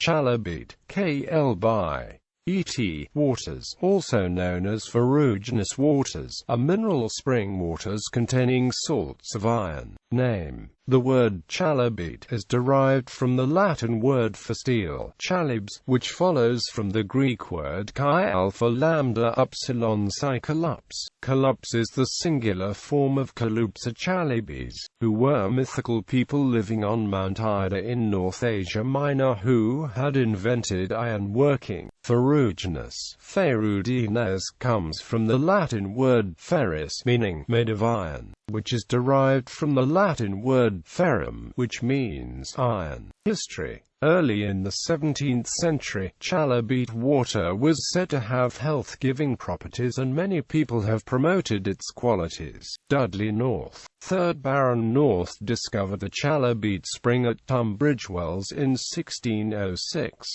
Chalybeate, kə́lɪbiː. Waters, also known as ferruginous waters, are mineral spring waters containing salts of iron. Name: the word chalybeate is derived from the Latin word for steel, chalybes, which follows from the Greek word chi alpha lambda upsilon psi kəlos. Kəlos is the singular form of Kalups Chalybes, who were mythical people living on Mount Ida in North Asia Minor who had invented iron working. Ferruginous, ferruginous, comes from the Latin word ferrus, meaning made of iron, which is derived from the Latin word ferrum, which means iron. History: early in the 17th century, chalybeate water was said to have health-giving properties and many people have promoted its qualities. Dudley North, 3rd Baron North, discovered the chalybeate spring at Tunbridge Wells in 1606.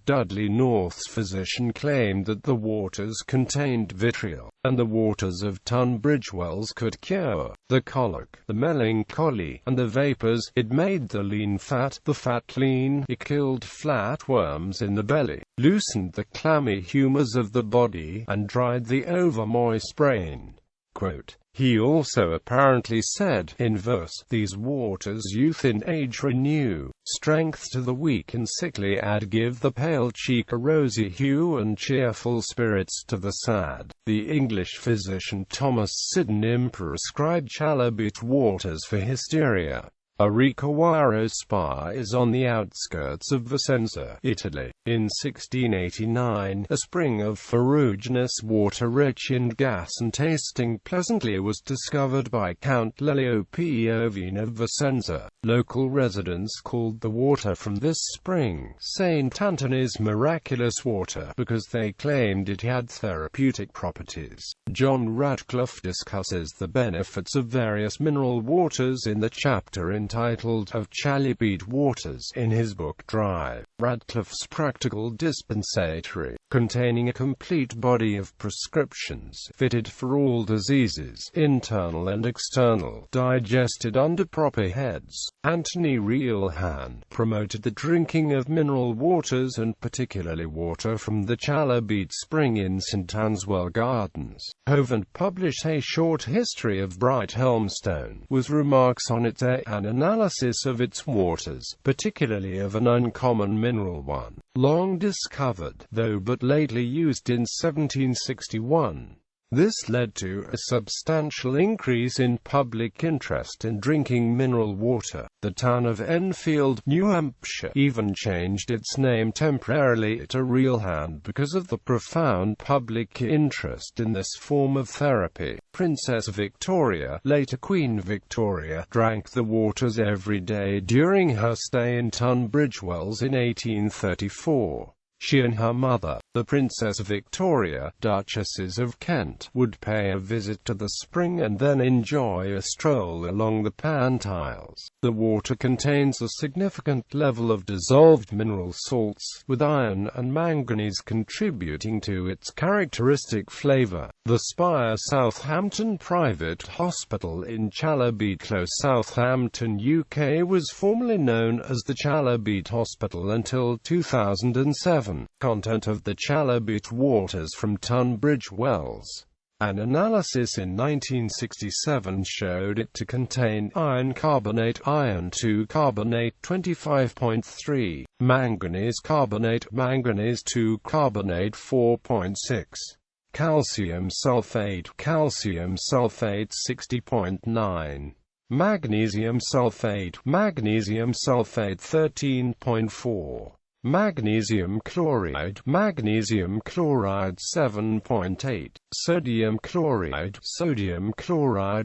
Dudley North's physician claimed that the waters contained vitriol, and the waters of Tunbridge Wells could cure the colic, the melancholy, and the vapors. It made the lean fat, the fat lean. It killed flatworms in the belly, loosened the clammy humors of the body, and dried the over-moist brain. Quote, he also apparently said, in verse, these waters youth in age renew, strength to the weak and sickly add, give the pale cheek a rosy hue and cheerful spirits to the sad. The English physician Thomas Sydenham prescribed chalybeate waters for hysteria. A Ricovaro spa is on the outskirts of Vicenza, Italy. In 1689, a spring of ferruginous water rich in gas and tasting pleasantly was discovered by Count Lelio Piovine of Vicenza. Local residents called the water from this spring St. Anthony's miraculous water because they claimed it had therapeutic properties. John Radcliffe discusses the benefits of various mineral waters in the chapter entitled Of Chalybeate Waters in his book Drive. Radcliffe's Practical Dispensatory, containing a complete body of prescriptions fitted for all diseases, internal and external, digested under proper heads. Anthony Reelhan promoted the drinking of mineral waters and particularly water from the Chalybeate spring in St. Answell Gardens. Hovind published a short history of Brighthelmstone, with remarks on it, an analysis of its waters, particularly of an uncommon mineral one, long discovered, though but lately used in 1761. This led to a substantial increase in public interest in drinking mineral water. The town of Enfield, New Hampshire, even changed its name temporarily to Reelhan because of the profound public interest in this form of therapy. Princess Victoria, later Queen Victoria, drank the waters every day during her stay in Tunbridge Wells in 1834. She and her mother, the Princess Victoria, Duchesses of Kent, would pay a visit to the spring and then enjoy a stroll along the Pantiles. The water contains a significant level of dissolved mineral salts, with iron and manganese contributing to its characteristic flavor. The Spire Southampton Private Hospital in Chalybeate Close, Southampton, UK was formerly known as the Chalybeate Hospital until 2007. Content of the chalybeate waters from Tunbridge Wells. An analysis in 1967 showed it to contain iron carbonate, iron 2 carbonate 25.3, manganese carbonate, manganese 2 carbonate 4.6, calcium sulfate 60.9, magnesium sulfate 13.4. Magnesium chloride 7.8, sodium chloride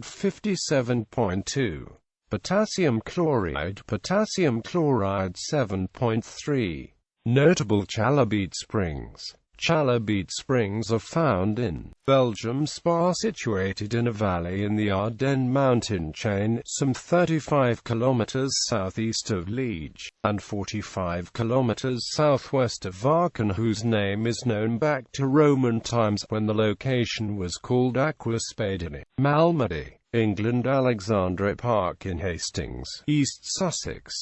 57.2, potassium chloride 7.3. Notable chalybeate springs. Chalybeate springs are found in Belgium. Spa, situated in a valley in the Ardennes mountain chain, some 35 kilometers southeast of Liège, and 45 kilometers southwest of Aachen, whose name is known back to Roman times when the location was called Aquaspadini. Malmedy, England. Alexandra Park in Hastings, East Sussex.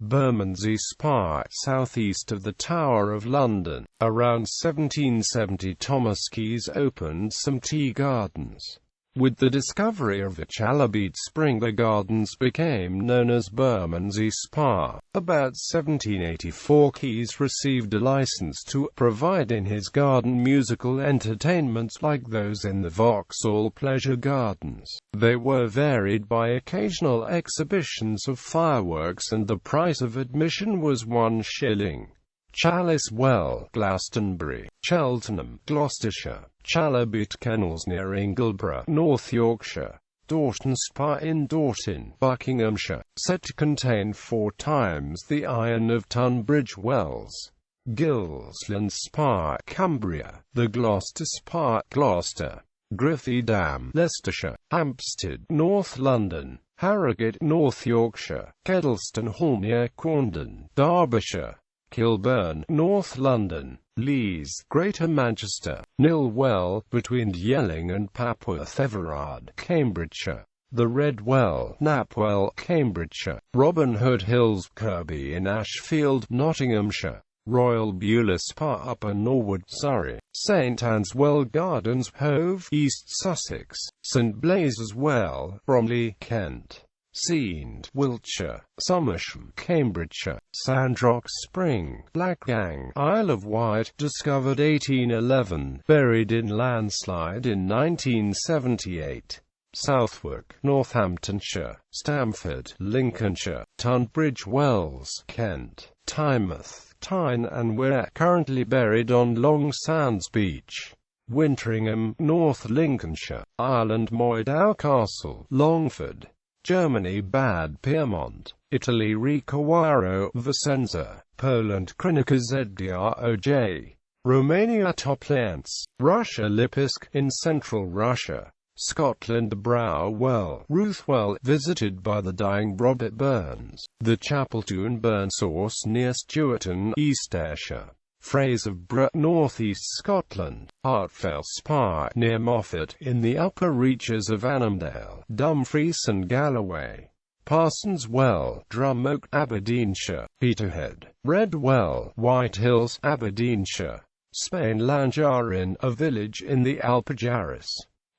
Bermondsey Spa, southeast of the Tower of London. Around 1770 Thomas Keys opened some tea gardens. With the discovery of the Chalybeate spring, the gardens became known as Bermondsey Spa. About 1784 Keys received a license to provide in his garden musical entertainments like those in the Vauxhall Pleasure Gardens. They were varied by occasional exhibitions of fireworks, and the price of admission was 1 shilling. Chalice Well, Glastonbury, Cheltenham, Gloucestershire. Chalybeate Kennels near Ingleborough, North Yorkshire. Dorton Spa in Dorton, Buckinghamshire, said to contain 4 times the iron of Tunbridge Wells. Gilsland Spa, Cumbria. The Gloucester Spa, Gloucester. Griffy Dam, Leicestershire. Hampstead, North London. Harrogate, North Yorkshire. Kedleston Hall near Corndon, Derbyshire. Kilburn, North London. Lees, Greater Manchester. Nilwell, between Yelling and Papworth Everard, Cambridgeshire. The Red Well, Knapwell, Cambridgeshire. Robin Hood Hills, Kirby in Ashfield, Nottinghamshire. Royal Beulah Spa, Upper Norwood, Surrey. St Anne's Well Gardens, Hove, East Sussex. St Blazes Well, Bromley, Kent. Seand, Wiltshire. Somersham, Cambridgeshire. Sandrock Spring, Blackgang, Isle of Wight, discovered 1811, buried in landslide in 1978. Southwark, Northamptonshire. Stamford, Lincolnshire. Tunbridge Wells, Kent. Tynemouth, Tyne and Wear, currently buried on Long Sands Beach. Winteringham, North Lincolnshire. Ireland, Moydow Castle, Longford. Germany, Bad Pyrmont. Italy, Ricovaro, Vicenza. Poland, Krynica Zdroj. Romania, Topliance. Russia, Lipetsk, in central Russia. Scotland, Brow Well, Ruthwell, visited by the dying Robert Burns. The Chapeltoun Burn Source near Stewarton, East Ayrshire. Fraserburgh, northeast Scotland. Hartfell Spa, near Moffat, in the upper reaches of Annandale, Dumfries and Galloway. Parsons Well, Drumoak, Aberdeenshire. Peterhead. Red Well, White Hills, Aberdeenshire. Spain, Lanjarin, a village in the Alpujarras.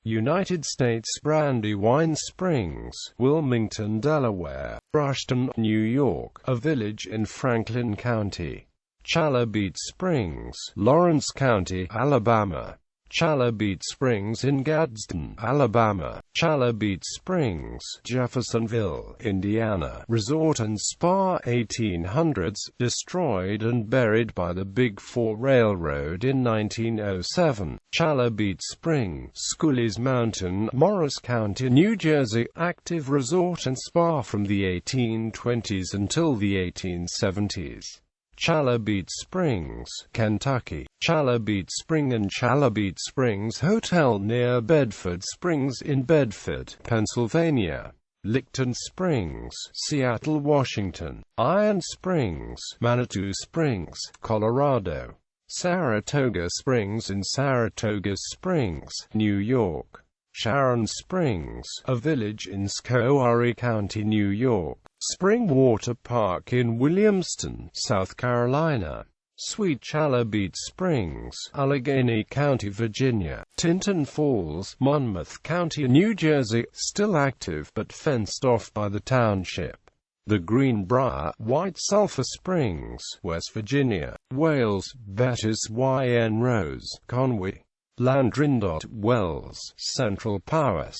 United States, Brandywine Springs, Wilmington, Delaware. Rushton, New York, a village in Franklin County. Chalybeate Springs, Lawrence County, Alabama. Chalybeate Springs in Gadsden, Alabama. Chalybeate Springs, Jeffersonville, Indiana. Resort and Spa, 1800s, destroyed and buried by the Big Four Railroad in 1907. Chalybeate Spring, Schooley's Mountain, Morris County, New Jersey. Active resort and spa from the 1820s until the 1870s. Chalybeate Springs, Kentucky. Chalybeate Spring and Chalybeate Springs Hotel near Bedford Springs in Bedford, Pennsylvania. Licton Springs, Seattle, Washington. Iron Springs, Manitou Springs, Colorado. Saratoga Springs in Saratoga Springs, New York. Sharon Springs, a village in Schoharie County, New York. Spring Water Park in Williamston, South Carolina. Sweet Chalybeate Springs, Allegheny County, Virginia. Tinton Falls, Monmouth County, New Jersey, still active but fenced off by the township. The Greenbrier, White Sulphur Springs, West Virginia. Wales, Bettis Yn Rose, Conwy. Landrindot Wells, Central Powys.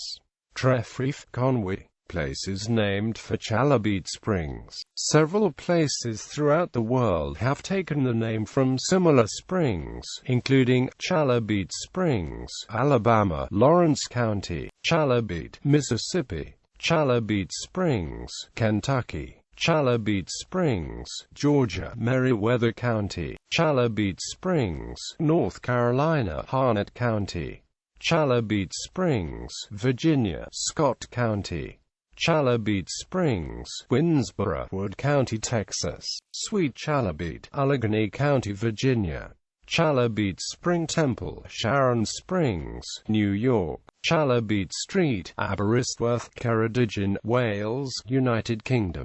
Trefrith, Conwy. Places named for Chalybeate Springs. Several places throughout the world have taken the name from similar springs, including Chalybeate Springs, Alabama, Lawrence County. Chalybeate, Mississippi. Chalybeate Springs, Kentucky. Chalybeate Springs, Georgia, Meriwether County. Chalybeate Springs, North Carolina, Harnett County. Chalybeate Springs, Virginia, Scott County. Chalybeate Springs, Winnsboro, Wood County, Texas. Sweet Chalybeate, Allegheny County, Virginia. Chalybeate Spring Temple, Sharon Springs, New York. Chalybeate Street, Aberystwyth, Ceredigion, Wales, United Kingdom.